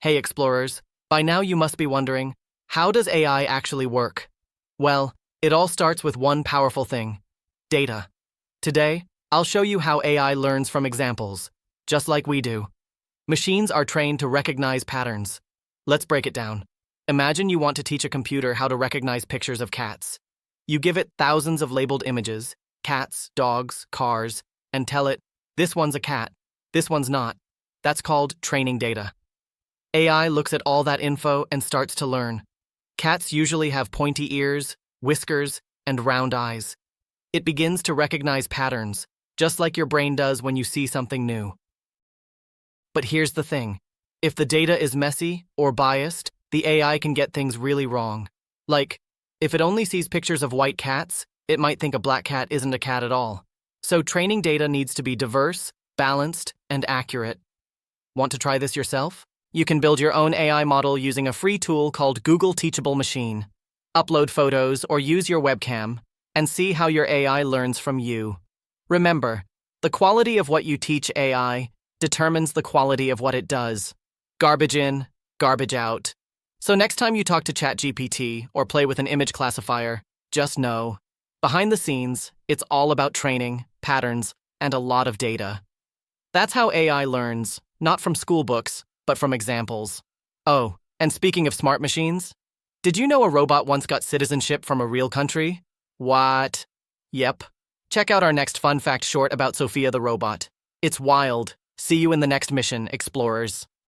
Hey explorers, by now you must be wondering, how does AI actually work? Well, it all starts with one powerful thing: data. Today, I'll show you how AI learns from examples, just like we do. Machines are trained to recognize patterns. Let's break it down. Imagine you want to teach a computer how to recognize pictures of cats. You give it thousands of labeled images, cats, dogs, cars, and tell it, this one's a cat, this one's not. That's called training data. AI looks at all that info and starts to learn. Cats usually have pointy ears, whiskers, and round eyes. It begins to recognize patterns, just like your brain does when you see something new. But here's the thing. If the data is messy or biased, the AI can get things really wrong. Like, if it only sees pictures of white cats, it might think a black cat isn't a cat at all. So training data needs to be diverse, balanced, and accurate. Want to try this yourself? You can build your own AI model using a free tool called Google Teachable Machine. Upload photos or use your webcam and see how your AI learns from you. Remember, the quality of what you teach AI determines the quality of what it does. Garbage in, garbage out. So next time you talk to ChatGPT or play with an image classifier, just know, behind the scenes, it's all about training, patterns, and a lot of data. That's how AI learns, not from school books, but from examples. Oh, and speaking of smart machines, did you know a robot once got citizenship from a real country? What? Yep. Check out our next fun fact short about Sophia the robot. It's wild. See you in the next mission, explorers.